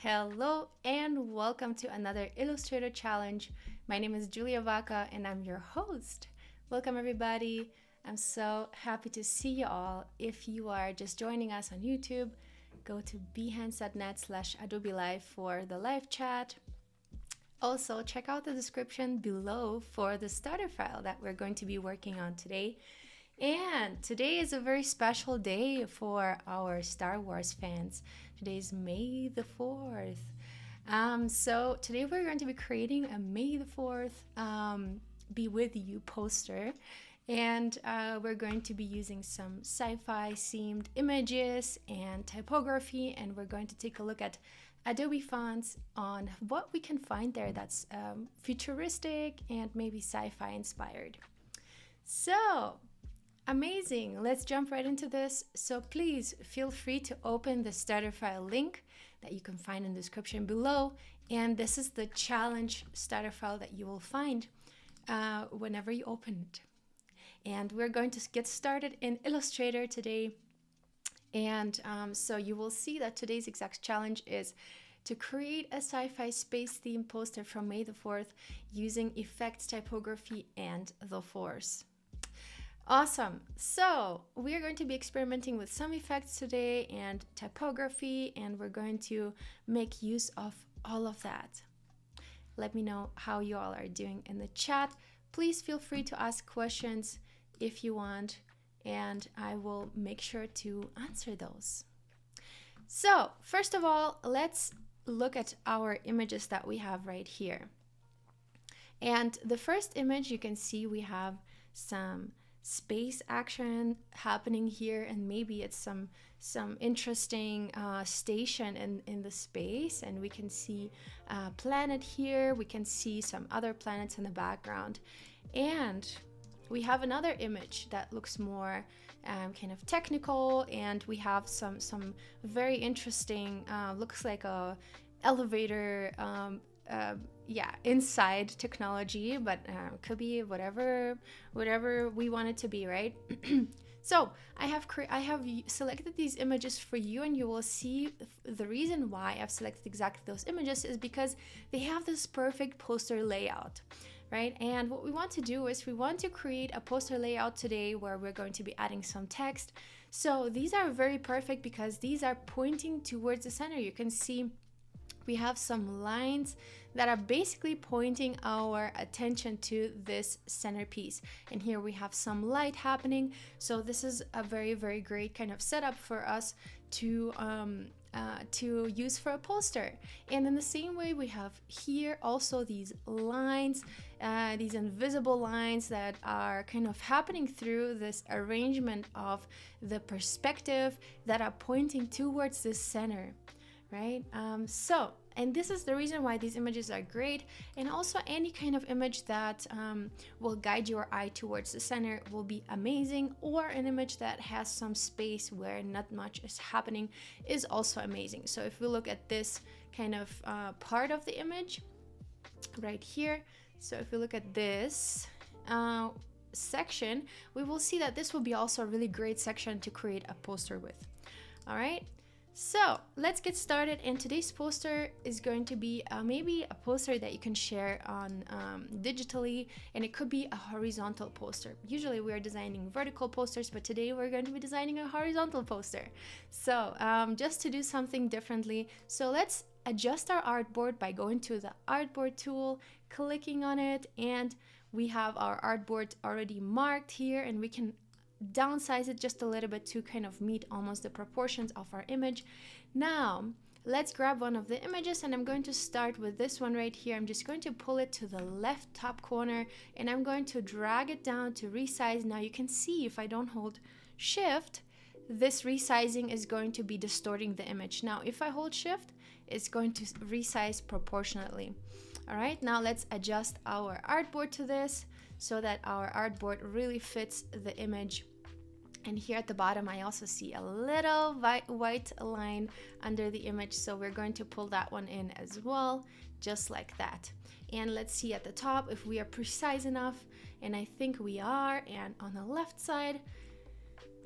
Hello and welcome to another Illustrator challenge. My name is Julia Vaca and I'm your host. Welcome everybody. I'm so happy to see you all. If you are just joining us on YouTube, go to behance.net/Adobe Live for the live chat. Also, check out the description below for the starter file that we're going to be working on today. And today is a very special day for our Star Wars fans. Today is May the 4th. So today we're going to be creating a May the 4th Be With You poster. And we're going to be using some sci-fi themed images and typography. And we're going to take a look at Adobe Fonts on what we can find there that's futuristic and maybe sci-fi inspired. So, amazing. Let's jump right into this. So please feel free to open the starter file link that you can find in the description below. And this is the challenge starter file that you will find whenever you open it. And we're going to get started in Illustrator today. And so you will see that today's exact challenge is to create a sci-fi space theme poster from May the 4th using effects, typography, and the Force. Awesome. So we are going to be experimenting with some effects today and typography, and we're going to make use of all of that. Let me know how you all are doing in the chat. Please feel free to ask questions if you want, and I will make sure to answer those. So first of all, let's look at our images that we have right here. And the first image, you can see we have some space action happening here, and maybe it's some interesting station in the space, and we can see a planet here, we can see some other planets in the background, and we have another image that looks more kind of technical, and we have some very interesting looks like a elevator inside technology, but could be whatever we want it to be, right? So I have selected these images for you, and you will see the reason why I've selected exactly those images is because they have this perfect poster layout, right? And what we want to do is we want to create a poster layout today where we're going to be adding some text. So these are very perfect because these are pointing towards the center. You can see we have some lines that are basically pointing our attention to this centerpiece. And here we have some light happening. So this is a very, very great kind of setup for us to use for a poster. And in the same way, we have here also these lines, these invisible lines that are kind of happening through this arrangement of the perspective that are pointing towards the center. Right? And this is the reason why these images are great. And also any kind of image that will guide your eye towards the center will be amazing, or an image that has some space where not much is happening is also amazing. So if we look at this kind of part of the image right here, so if we look at this section, we will see that this will be also a really great section to create a poster with. All right. So let's get started, and today's poster is going to be maybe a poster that you can share on digitally, and it could be a horizontal poster. Usually we are designing vertical posters, but today we're going to be designing a horizontal poster. So just to do something differently, so let's adjust our artboard by going to the artboard tool, clicking on it, and we have our artboard already marked here, and we can downsize it just a little bit to kind of meet almost the proportions of our image. Now let's grab one of the images, and I'm going to start with this one right here. I'm just going to pull it to the left top corner, and I'm going to drag it down to resize. Now you can see if I don't hold shift, this resizing is going to be distorting the image. Now if I hold shift, it's going to resize proportionately. All right, now let's adjust our artboard to this so that our artboard really fits the image. And here at the bottom, I also see a little white line under the image. So we're going to pull that one in as well, just like that. And let's see at the top if we are precise enough. And I think we are. And on the left side,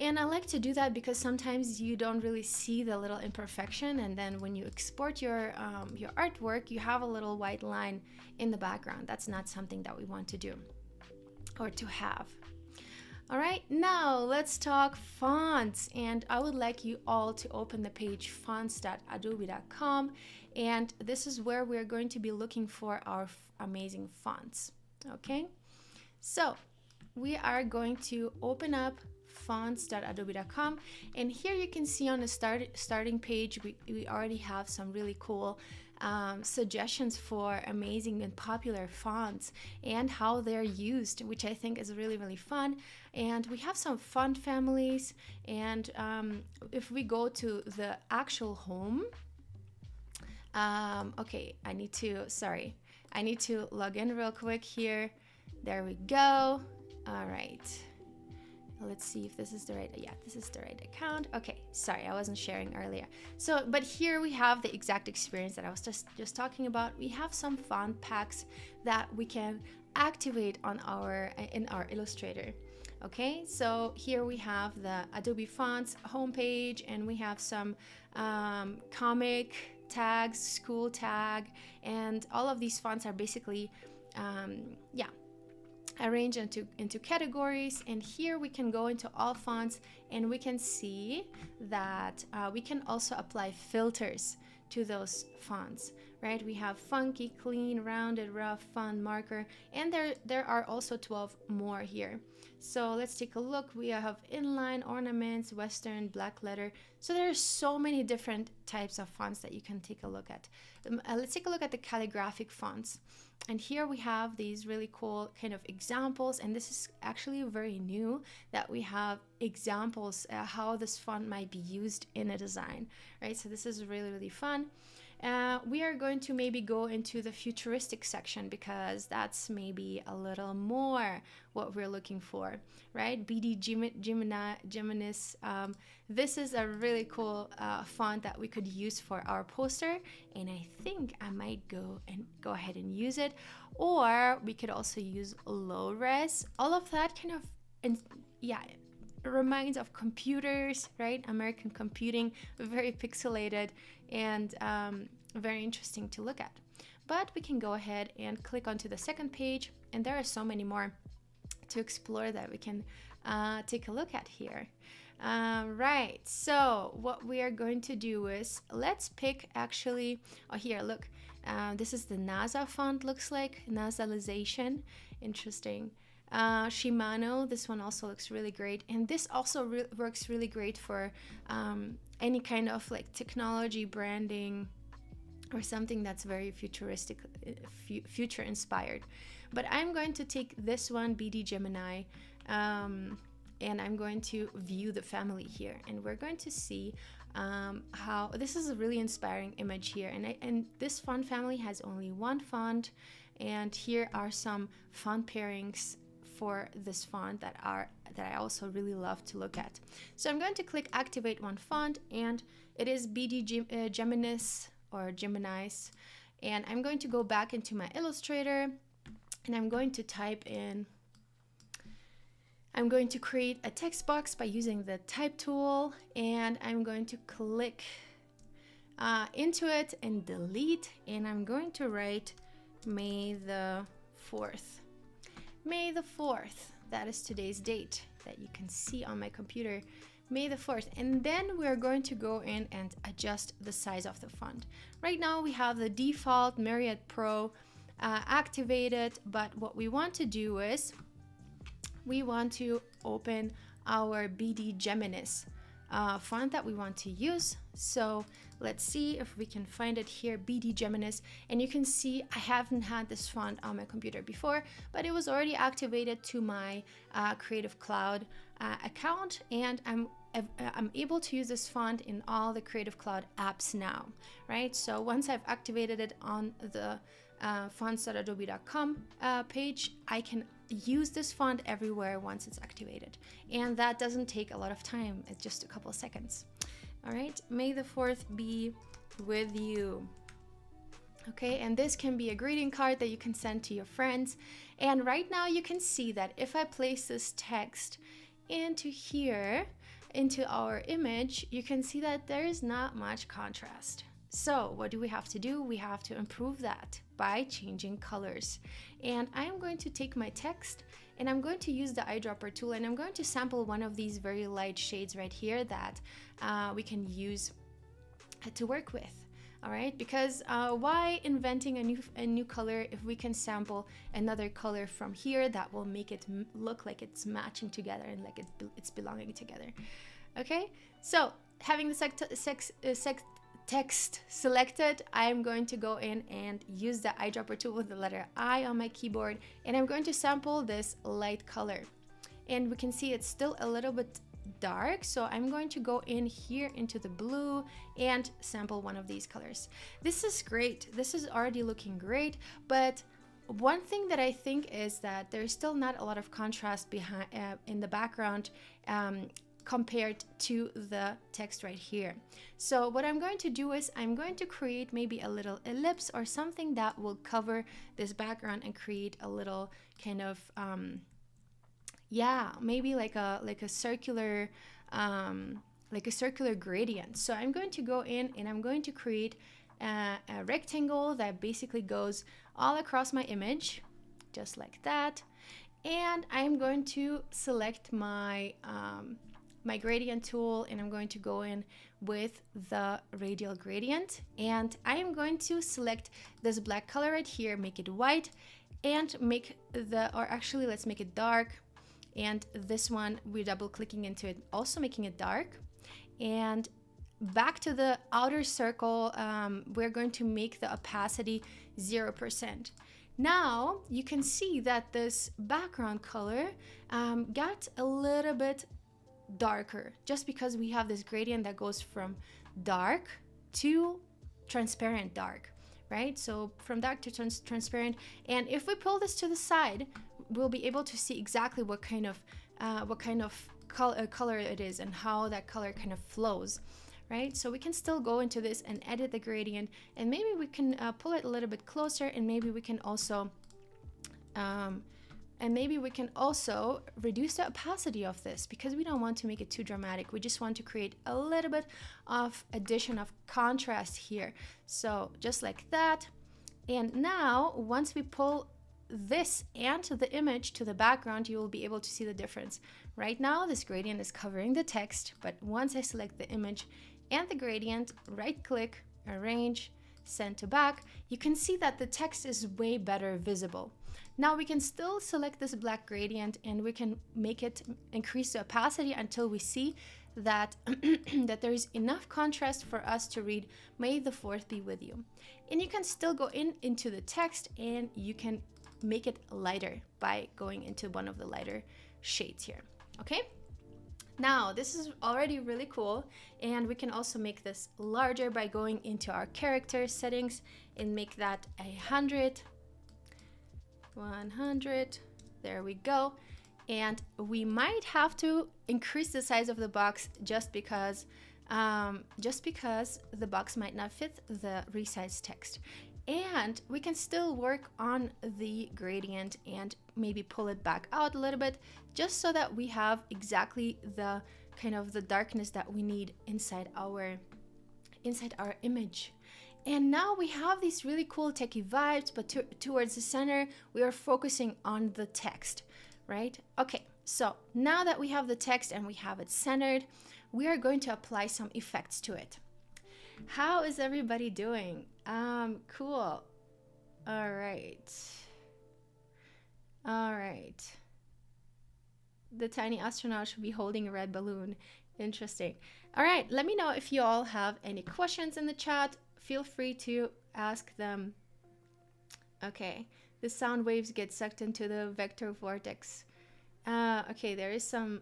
And I like to do that because sometimes you don't really see the little imperfection, and then when you export your artwork, you have a little white line in the background. That's not something that we want to do or to have. All right, now let's talk fonts, and I would like you all to open the page fonts.adobe.com, and this is where we're going to be looking for our amazing fonts. Okay, so we are going to open up fonts.adobe.com, and here you can see on the starting page we already have some really cool suggestions for amazing and popular fonts and how they're used, which I think is really, really fun. And we have some font families, and if we go to the actual home, okay, I need to log in real quick here. There we go. All right, let's see if this is the right, yeah, this is the right account. Okay, sorry, I wasn't sharing earlier. So, but here we have the exact experience that I was just talking about. We have some font packs that we can activate on in our Illustrator. Okay, so here we have the Adobe Fonts homepage, and we have some comic tags, school tag, and all of these fonts are basically, arranged into categories. And here we can go into all fonts, and we can see that we can also apply filters to those fonts, right? We have funky, clean, rounded, rough, fun, marker, and there are also 12 more here. So let's take a look. We have inline, ornaments, western, black letter. So there are so many different types of fonts that you can take a look at. Let's take a look at the calligraphic fonts. And here we have these really cool kind of examples, and this is actually very new that we have examples how this font might be used in a design, right? So this is really, really fun. We are going to maybe go into the futuristic section because that's maybe a little more what we're looking for, right? BD Geminis. This is a really cool font that we could use for our poster, and I think I might go ahead and use it. Or we could also use low res. All of that kind of, it reminds of computers, right? American computing, very pixelated and very interesting to look at. But we can go ahead and click onto the second page, and there are so many more to explore that we can take a look at here. Right, so what we are going to do is, let's pick actually, here, look, this is the NASA font, looks like, Nasalization, interesting. Shimano, this one also looks really great, and this also works really great for any kind of like technology branding or something that's very futuristic, future inspired. But I'm going to take this one, BD Gemini, and I'm going to view the family here, and we're going to see how this is a really inspiring image here. And this font family has only one font, and here are some font pairings for this font that I also really love to look at. So I'm going to click activate one font, and it is BD Geminis or Geminis, and I'm going to go back into my Illustrator, and I'm going to type in, I'm going to create a text box by using the type tool, and I'm going to click into it and delete, and I'm going to write May the 4th. May the 4th, that is today's date that you can see on my computer, May the 4th. And then we're going to go in and adjust the size of the font. Right now we have the default Myriad Pro activated, but what we want to do is we want to open our BD Geminis font that we want to use. So let's see if we can find it here, BD Geminis, and you can see I haven't had this font on my computer before, but it was already activated to my Creative Cloud account, and I'm able to use this font in all the Creative Cloud apps now, right? So once I've activated it on the fonts.adobe.com page, I can use this font everywhere once it's activated, and that doesn't take a lot of time. It's just a couple seconds. All right, May the 4th be with you. Okay, and this can be a greeting card that you can send to your friends. And right now you can see that if I place this text into here, into our image, you can see that there is not much contrast. So what do we have to do? We have to improve that by changing colors. And I am going to take my text and I'm going to use the eyedropper tool, and I'm going to sample one of these very light shades right here that we can use to work with. All right, because why inventing a new color if we can sample another color from here that will make it look like it's matching together and like it's belonging together. Okay, so having the text selected, I'm going to go in and use the eyedropper tool with the letter I on my keyboard, and I'm going to sample this light color. And we can see it's still a little bit dark, so I'm going to go in here into the blue and sample one of these colors. This is great. This is already looking great, but one thing that I think is that there's still not a lot of contrast behind in the background compared to the text right here. So what I'm going to do is I'm going to create maybe a little ellipse or something that will cover this background and create a little kind of yeah, maybe like a circular gradient. So I'm going to go in and I'm going to create a rectangle that basically goes all across my image, just like that. And I'm going to select my my gradient tool, and I'm going to go in with the Radial Gradient, and I am going to select this black color right here, make it white, and make let's make it dark. And this one, we're double clicking into it, also making it dark. And back to the outer circle, we're going to make the opacity 0%. Now you can see that this background color got a little bit darker, just because we have this gradient that goes from dark to transparent dark, right? So from dark to transparent. And if we pull this to the side, we'll be able to see exactly what kind of color it is and how that color kind of flows, right? So we can still go into this and edit the gradient, and maybe we can pull it a little bit closer, and maybe we can also reduce the opacity of this, because we don't want to make it too dramatic. We just want to create a little bit of addition of contrast here. So just like that. And now once we pull this and the image to the background, you will be able to see the difference. Right now this gradient is covering the text, but once I select the image and the gradient, right click, arrange, send to back, you can see that the text is way better visible. Now we can still select this black gradient and we can make it increase the opacity until we see that that there is enough contrast for us to read "May the 4th be with you." And you can still go into the text and you can make it lighter by going into one of the lighter shades here. Okay, now this is already really cool, and we can also make this larger by going into our character settings and make that 100. There we go. And we might have to increase the size of the box just because the box might not fit the resized text. And we can still work on the gradient and maybe pull it back out a little bit, just so that we have exactly the kind of the darkness that we need inside our image. And now we have these really cool techie vibes, but towards the center, we are focusing on the text, right? Okay, so now that we have the text and we have it centered, we are going to apply some effects to it. How is everybody doing? Cool. All right. The tiny astronaut should be holding a red balloon. Interesting. All right, let me know if you all have any questions in the chat. Feel free to ask them. Okay, the sound waves get sucked into the vector vortex. Okay, there is some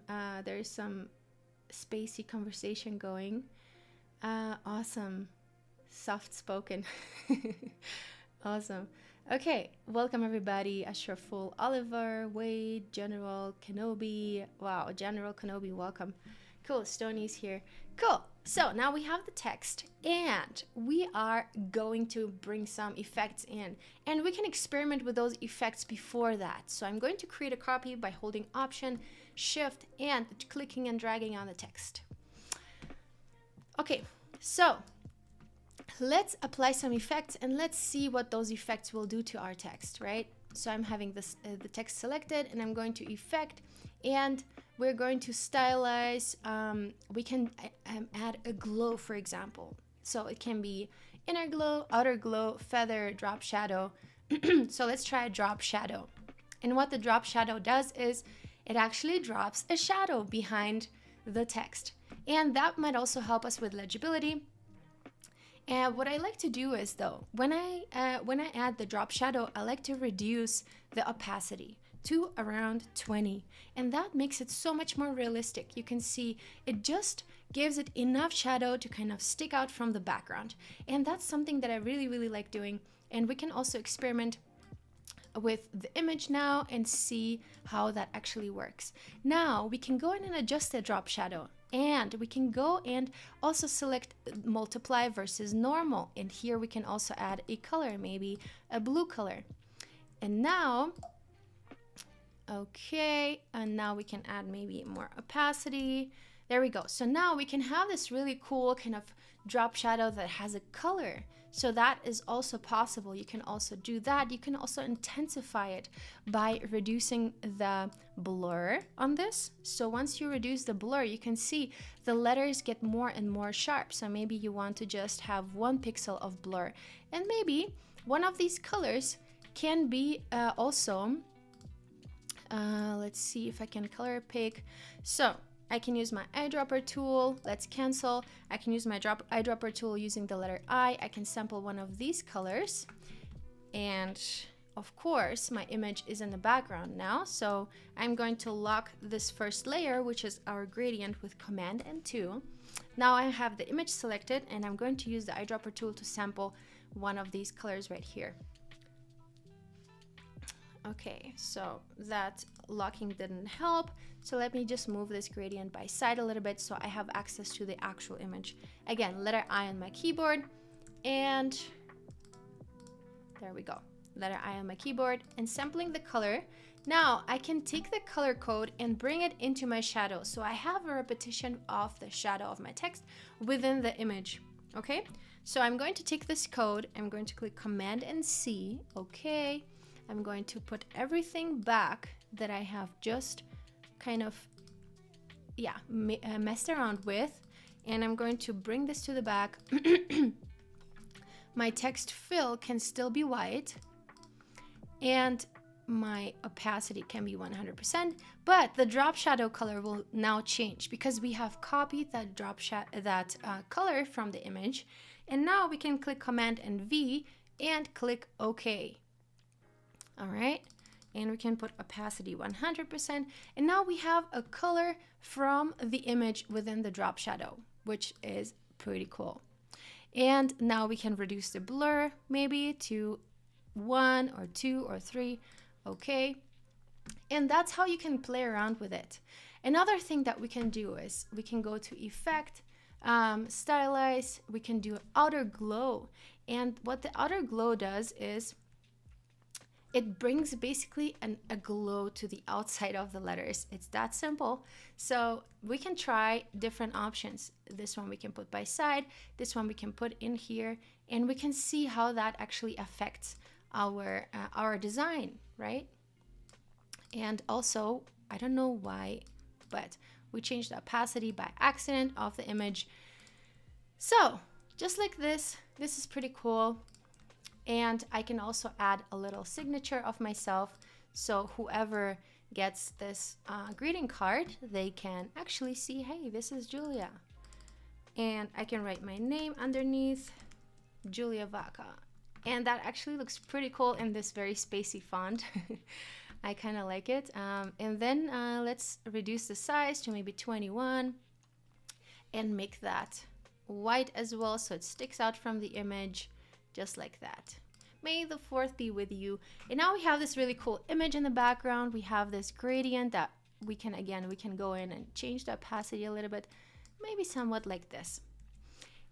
spacey conversation going. Awesome. Soft spoken. Awesome. Okay, welcome everybody. Ashraful, Oliver, Wade, General Kenobi. Wow, General Kenobi, welcome. Cool, Stoney's here. Cool. So now we have the text and we are going to bring some effects in, and we can experiment with those effects before that. So I'm going to create a copy by holding Option, Shift and clicking and dragging on the text. Okay, so let's apply some effects and let's see what those effects will do to our text, right? So I'm having this the text selected, and I'm going to effect, and we're going to stylize. We can add a glow, for example. So it can be inner glow, outer glow, feather, drop shadow. So let's try a drop shadow. And what the drop shadow does is it actually drops a shadow behind the text. And that might also help us with legibility. And what I like to do is, though, when I add the drop shadow, I like to reduce the opacity to around 20, and that makes it so much more realistic. You can see it just gives it enough shadow to kind of stick out from the background, and that's something that I really like doing. And we can also experiment with the image now and see how that actually works. Now we can go in and adjust the drop shadow, and we can go and also select multiply versus normal, and here we can also add a color, maybe a blue color. And now, okay, and now we can add maybe more opacity. There we go. So now we can have this really cool kind of drop shadow that has a color. So that is also possible. You can also do that. You can also intensify it by reducing the blur on this. So once you reduce the blur, you can see the letters get more and more sharp. So maybe you want to just have 1 pixel of blur. And maybe one of these colors can be also, let's see if I can color pick. So I can use my eyedropper tool. Let's cancel. I can use my eyedropper tool using the letter I. I can sample one of these colors. And of course, my image is in the background now. So I'm going to lock this first layer, which is our gradient, with Command and 2. Now I have the image selected, and I'm going to use the eyedropper tool to sample one of these colors right here. Okay, so that locking didn't help. So let me just move this gradient by side a little bit so I have access to the actual image. Again, letter I on my keyboard, and there we go. Letter I on my keyboard, and sampling the color. Now I can take the color code and bring it into my shadow. So I have a repetition of the shadow of my text within the image. Okay, so I'm going to take this code. I'm going to click Command and C. Okay. I'm going to put everything back that I have just kind of, messed around with. And I'm going to bring this to the back. My text fill can still be white. And my opacity can be 100%. But the drop shadow color will now change because we have copied that color from the image. And now we can click Command and V and click OK. All right, and we can put opacity 100%, and now we have a color from the image within the drop shadow, which is pretty cool. And now we can reduce the blur maybe to 1 or 2 or 3. Okay, and that's how you can play around with it. Another thing that we can do is we can go to Effect, Stylize. We can do outer glow, and what the outer glow does is it brings basically a glow to the outside of the letters. It's that simple. So we can try different options. This one we can put by side. This one we can put in here, and we can see how that actually affects our design, right? And also, I don't know why, but we changed the opacity by accident of the image. So just like this is pretty cool. And I can also add a little signature of myself. So whoever gets this greeting card, they can actually see, hey, this is Julia. And I can write my name underneath, Julia Vaca. And that actually looks pretty cool in this very spacey font. I kind of like it. And then let's reduce the size to maybe 21 and make that white as well so it sticks out from the image. Just like that. May the 4th be with you. And now we have this really cool image in the background. We have this gradient that we can go in and change the opacity a little bit, maybe somewhat like this.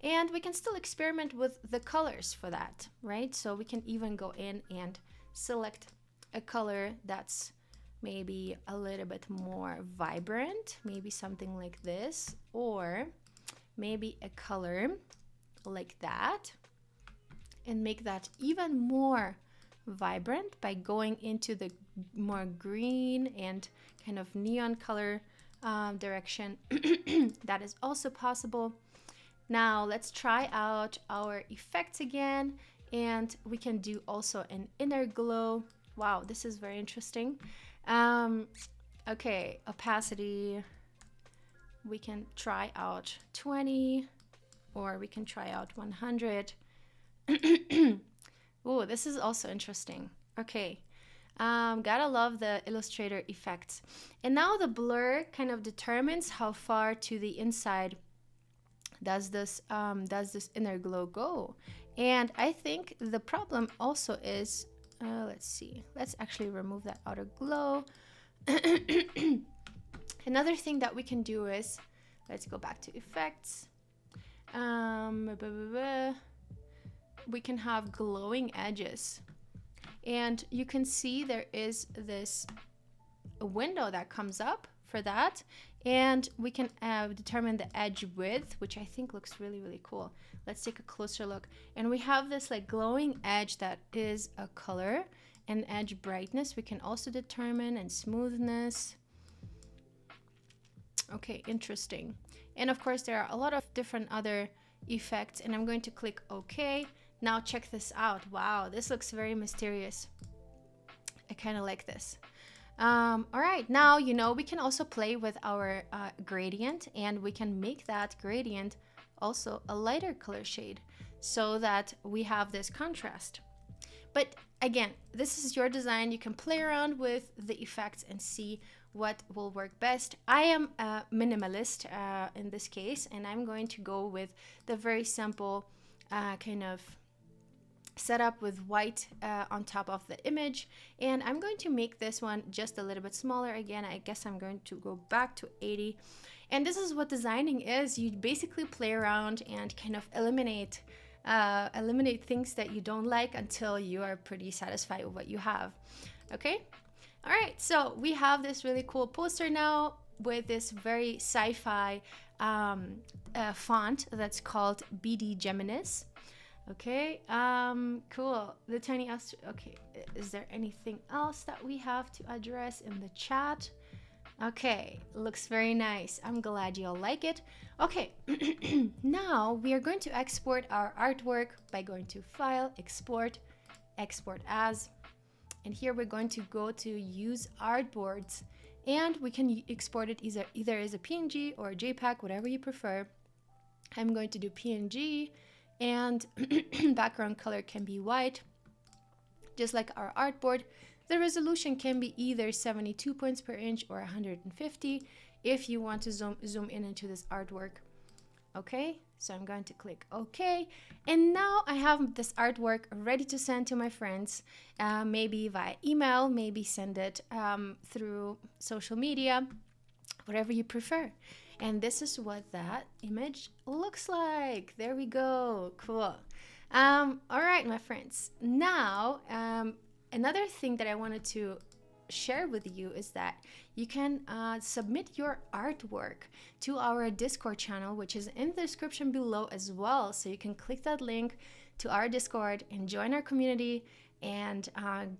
And we can still experiment with the colors for that, right? So we can even go in and select a color that's maybe a little bit more vibrant, maybe something like this, or maybe a color like that, and make that even more vibrant by going into the more green and kind of neon color direction. That is also possible. Now let's try out our effects again, and we can do also an inner glow. Wow, this is very interesting. Okay, opacity, we can try out 20, or we can try out 100. Oh, this is also interesting. Okay, gotta love the Illustrator effects. And now the blur kind of determines how far to the inside does this inner glow go. And I think the problem also is, let's see, let's actually remove that outer glow. Another thing that we can do is, let's go back to effects. We can have glowing edges, and you can see there is this window that comes up for that, and we can determine the edge width, which I think looks really, really cool. Let's take a closer look, and we have this like glowing edge that is a color, and edge brightness we can also determine, and smoothness. Okay, interesting. And of course there are a lot of different other effects, and I'm going to click OK. Now check this out. Wow, this looks very mysterious. I kind of like this. All right, now we can also play with our gradient, and we can make that gradient also a lighter color shade so that we have this contrast. But again, this is your design. You can play around with the effects and see what will work best. I am a minimalist in this case, and I'm going to go with the very simple kind of setup with white on top of the image, and I'm going to make this one just a little bit smaller. Again, I guess I'm going to go back to 80, and this is what designing is. You basically play around and kind of eliminate things that you don't like until you are pretty satisfied with what you have. Okay, all right, so we have this really cool poster now with this very sci-fi font that's called BD Geminis. Okay, cool. The tiny okay, is there anything else that we have to address in the chat? Okay, looks very nice. I'm glad you all like it. Okay, now we are going to export our artwork by going to File, Export, Export As, and here we're going to go to Use Artboards, and we can export it either as a PNG or a JPEG, whatever you prefer. I'm going to do PNG, and background color can be white, just like our artboard. The resolution can be either 72 points per inch or 150 if you want to zoom in into this artwork. Okay, so I'm going to click OK, and now I have this artwork ready to send to my friends, maybe via email, maybe send it through social media, whatever you prefer. And this is what that image looks like. There we go. Cool. All right, my friends. Now, another thing that I wanted to share with you is that you can submit your artwork to our Discord channel, which is in the description below as well. So you can click that link to our Discord and join our community and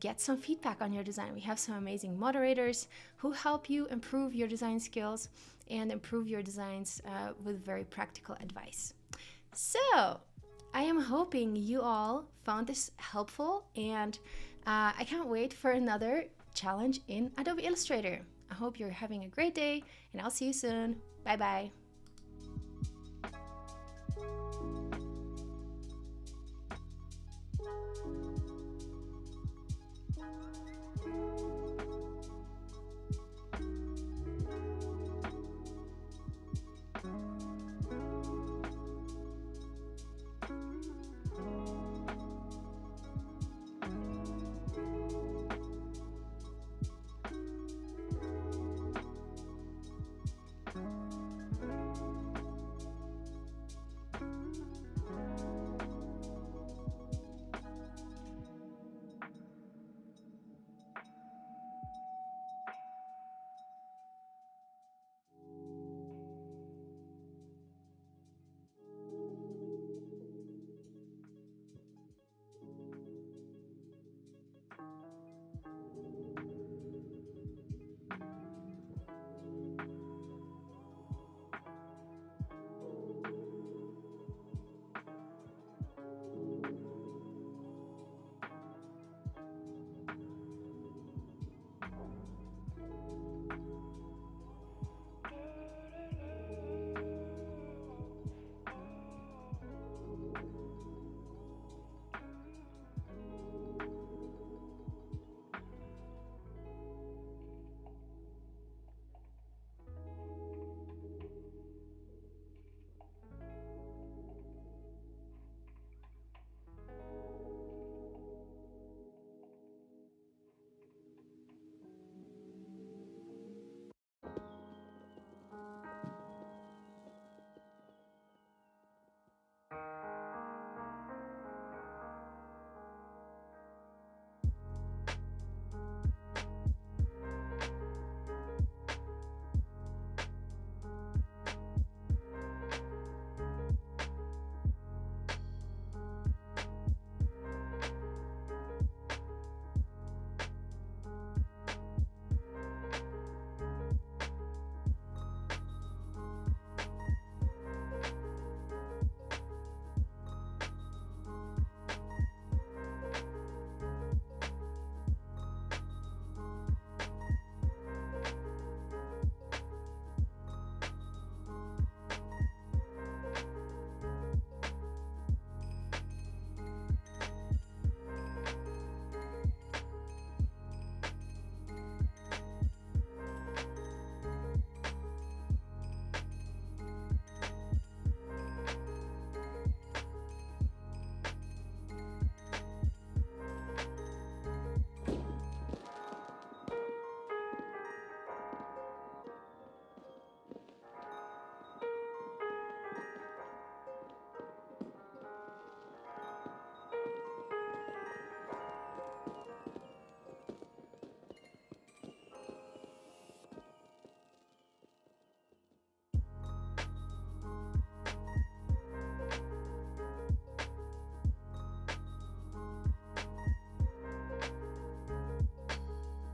get some feedback on your design. We have some amazing moderators who help you improve your design skills and improve your designs with very practical advice. So I am hoping you all found this helpful, and I can't wait for another challenge in Adobe Illustrator. I hope you're having a great day, and I'll see you soon. Bye bye.